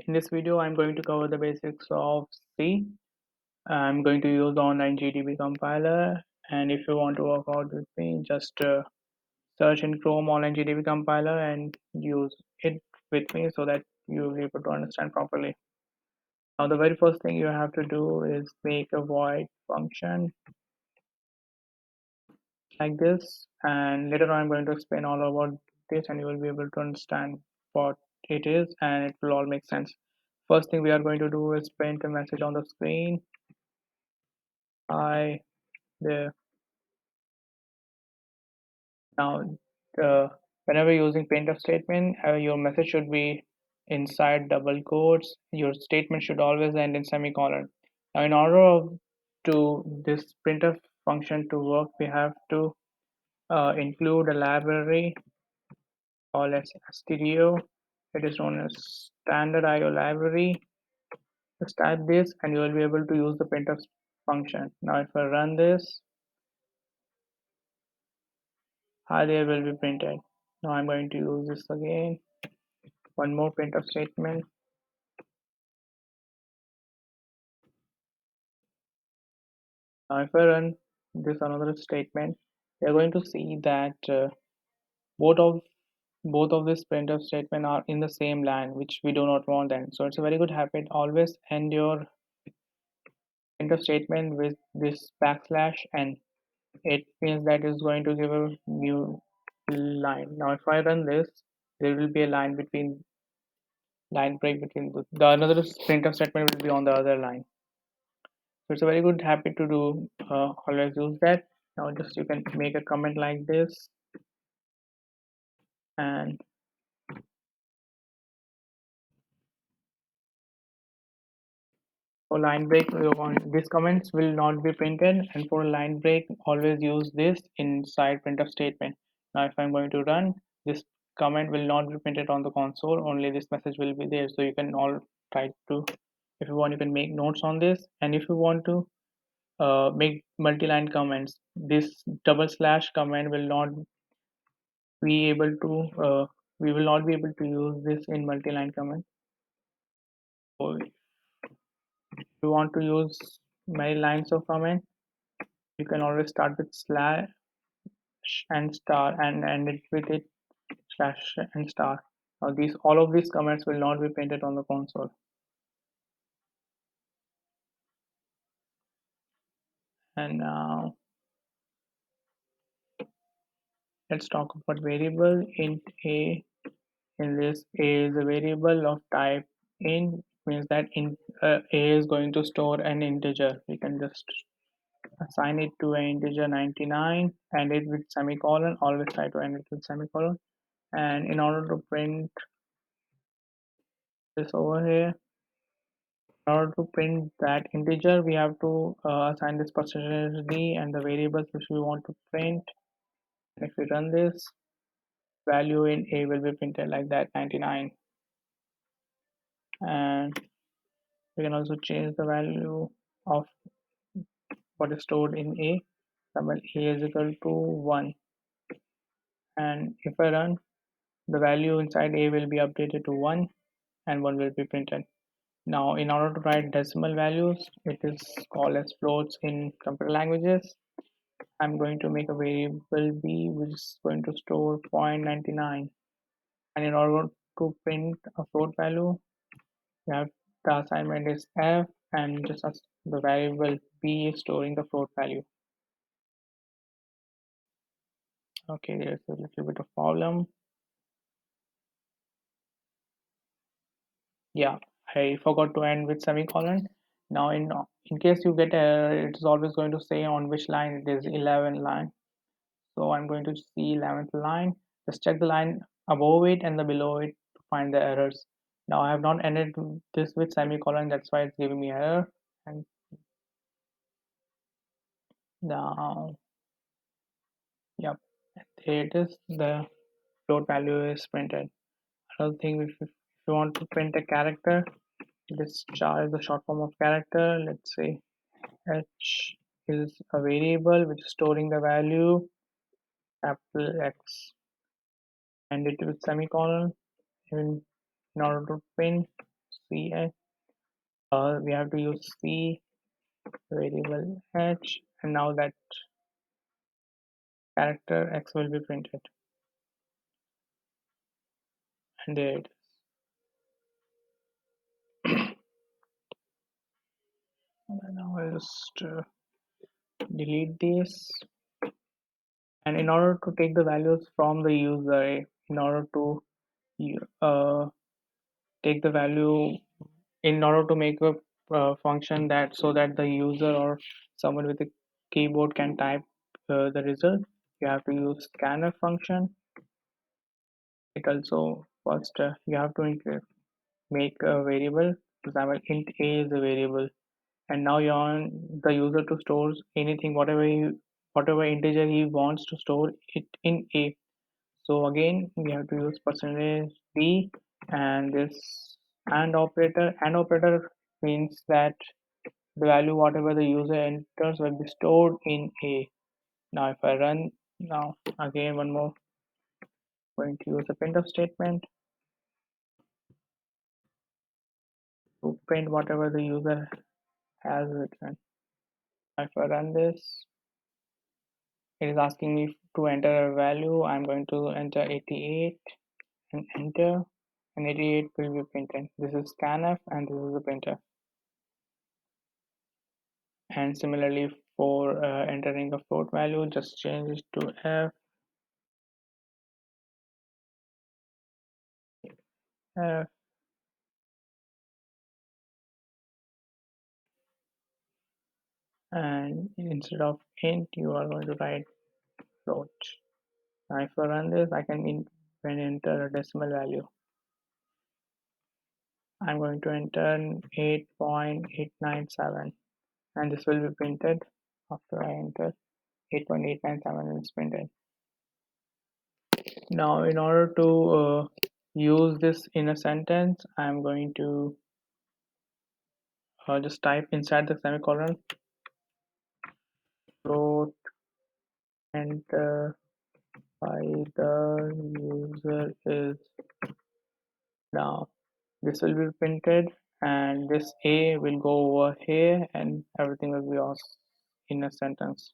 In this video, I'm going to cover the basics of C. I'm going to use the online GDB compiler, and if you want to work out with me, just search in Chrome online GDB compiler and use it with me so that you'll be able to understand properly. Now, the very first thing you have to do is make a void function like this, and later on I'm going to explain all about this, and you will be able to understand what it is, and it will all make sense. First thing we are going to do is print a message on the screen. Hi there. Now, whenever you're using printf statement, your message should be inside double quotes. Your statement should always end in semicolon. Now, in order to this printf function to work, we have to include a library called as stereo. It is known as standard IO library. Just type this, and you will be able to use the printf function. Now, if I run this, hi there will be printed. Now I'm going to use this again. One more printf statement. Now if I run this another statement, we are going to see that both of both of this printf statement are in the same line, which we do not want then. So it's a very good habit. Always end your printf statement with this backslash n. It means that it's going to give a new line. Now if I run this, there will be a line break between the another printf statement will be on the other line. So it's a very good habit to do. Always use that. Now just you can make a comment like this, and for line break these comments will not be printed, and for line break always use this inside printf statement. Now if I'm going to run, this comment will not be printed on the console, only this message will be there. So you can all try to, if you want, you can make notes on this, and if you want to make multi-line comments, this double slash comment will not be able to we will not be able to use this in multi-line comment. So if you want to use many lines of comment, you can always start with slash and star and end it with it slash and star. Now these all of these comments will not be printed on the console. And now let's talk about variable int a. In this, a is a variable of type int, means that a is going to store an integer. We can just assign it to an integer 99, end it with semicolon. Always try to end it with semicolon. And in order to print this over here, in order to print that integer, we have to assign this percentage d and the variables which we want to print. If we run this, value in a will be printed like that, 99. And we can also change the value of what is stored in a. Example, a is equal to 1, and if I run, the value inside a will be updated to 1 and 1 will be printed. Now in order to write decimal values, it is called as floats in computer languages. I'm going to make a variable b which is going to store 0.99, and in order to print a float value, we have the assignment is f, and just as the variable b is storing the float value. Okay, there's a little bit of problem. Yeah, I forgot to end with semicolon. Now in case you get error, it is always going to say on which line it is, 11 line. So I'm going to see 11th line. Just check the line above it and the below it to find the errors. Now I have not ended this with semicolon, that's why it's giving me error. And now, yep, there it is. The float value is printed. Another thing, if you want to print a character, this char is the short form of character. Let's say h is a variable which is storing the value capital X, and it with semicolon in order to print C. We have to use C variable H, and now that character X will be printed, and there it is. And now I'll just delete this. And in order to take the values from the user, in order to uh, take the value, in order to make a function that so that the user or someone with a keyboard can type the result, you have to use scanf function. It also first you have to make a variable. For example, int a is a variable, and now you want the user to store anything, whatever integer he wants to store it in a. So again, we have to use percentage %d and this and operator means that the value whatever the user enters will be stored in a. Now if I run now again one more, going to use a printf statement to print whatever the user has written. If I run this, it is asking me to enter a value. I'm going to enter 88 and enter, and 88 will be printed. This is scanf and this is the printer. And similarly for entering a float value, just change it to f, and instead of int you are going to write float. Now if I run this, I can enter a decimal value. I'm going to enter 8.897 and this will be printed after I enter 8.897 is printed. Now in order to use this in a sentence, I'm going to just type inside the semicolon float enter by the user is. Now this will be printed and this a will go over here and everything will be off in a sentence.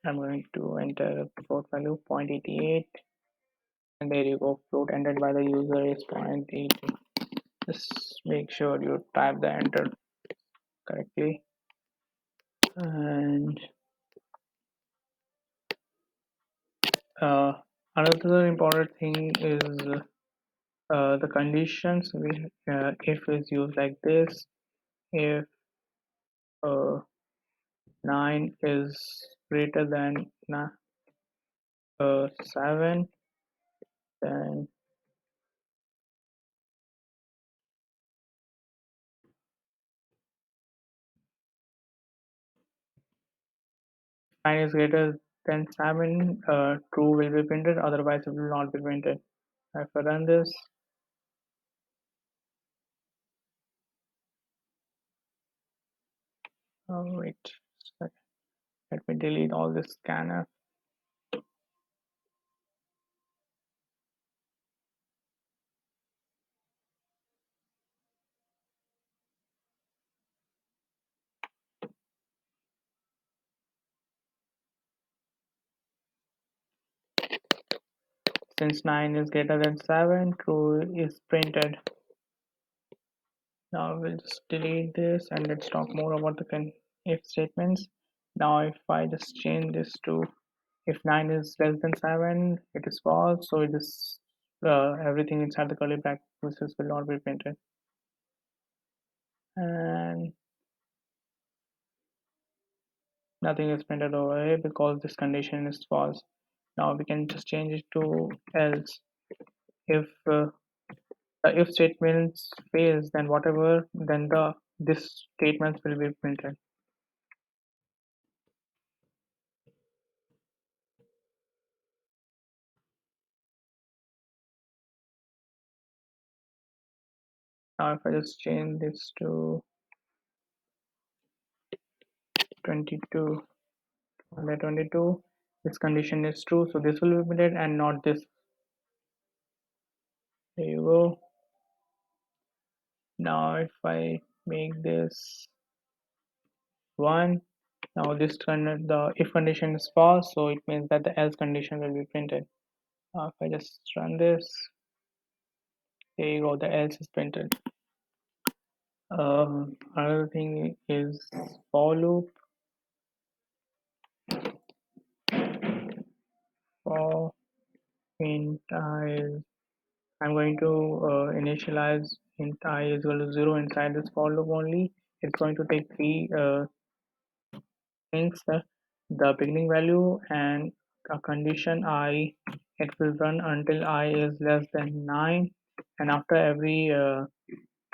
I'm going to enter float value 0.88 and there you go, float entered by the user is 0.80. Just make sure you type the enter correctly. And another important thing is the conditions. If is used like this, if uh, 9 is greater than 7, then 9 is greater than 7, true will be printed, otherwise it will not be printed. If I run this, oh wait, let me delete all this scanner. Since 9 is greater than 7, true is printed. Now we'll just delete this and let's talk more about the if statements. Now if I just change this to if 9 is less than 7, it is false, so it is everything inside the curly brackets will not be printed. And nothing is printed over here because this condition is false. Now we can just change it to else. If the if statements fails, then this statements will be printed. Now if I just change this to 22, 22, this condition is true, so this will be printed and not this. There you go. Now if I make this 1, now this the if condition is false, so it means that the else condition will be printed. Now if I just run this, there you go, the else is printed. Another thing is for loop. For int I is, I'm going to initialize int I is equal to 0 inside this for loop only. It's going to take three things, the beginning value and a condition I. It will run until I is less than 9, and after every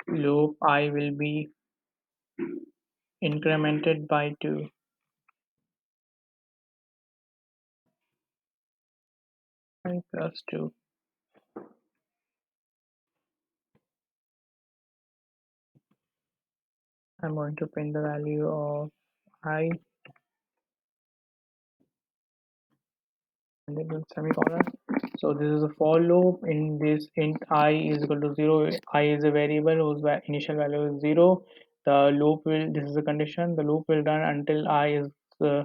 loop I will be incremented by 2. I plus 2. I'm going to print the value of I and then with semicolon. So this is a for loop. In this int I is equal to 0. I is a variable whose initial value is 0. The loop will, this is a condition, the loop will run until I is uh,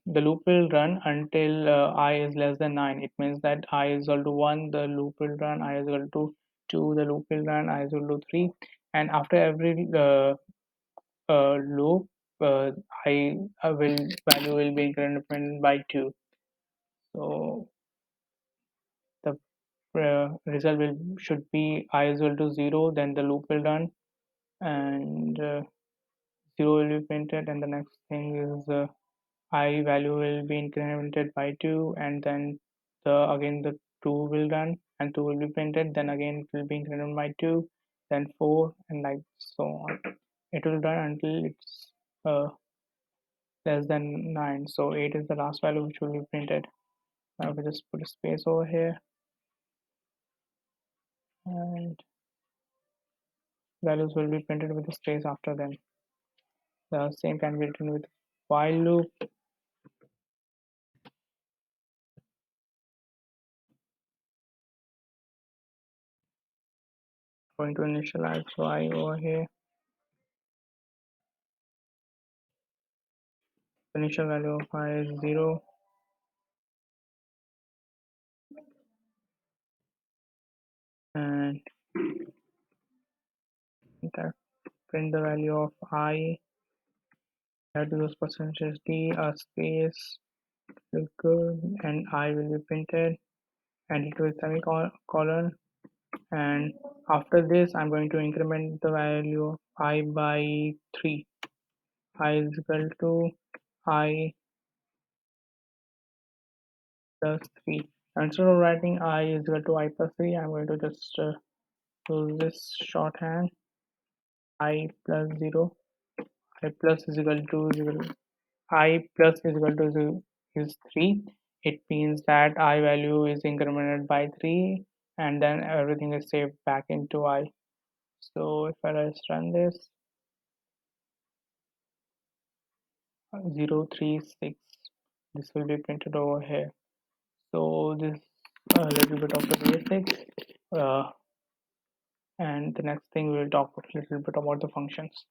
the loop will run until I is less than 9. It means that I is equal to 1, the loop will run, I is equal to 2, the loop will run, I is equal to 3, and after every loop, uh, I will value will be incremented by 2. So the result will should be I is equal to 0, then the loop will run, and 0 will be printed, and the next thing is I value will be incremented by 2, and then again the 2 will run and 2 will be printed, then again it will be incremented by 2, then 4, and like so on. It will run until it's less than 9, so 8 is the last value which will be printed. Now we just put a space over here, and values will be printed with a space after them. The same can be written with while loop. Going to initialize y over here. Initial value of y is 0, and print the value of I. Add to those percentage d a space will good, and I will be printed, and it will semicolon. And after this, I'm going to increment the value of I by 3. I is equal to I plus 3. Instead of writing I is equal to I plus 3, I'm going to just use this shorthand. I plus 0. I plus is equal to 0. I plus is equal to 0 is 3. It means that I value is incremented by 3, and then everything is saved back into I. So if I just run this, 036, this will be printed over here. So this a little bit of the basics, and the next thing we'll talk a little bit about the functions.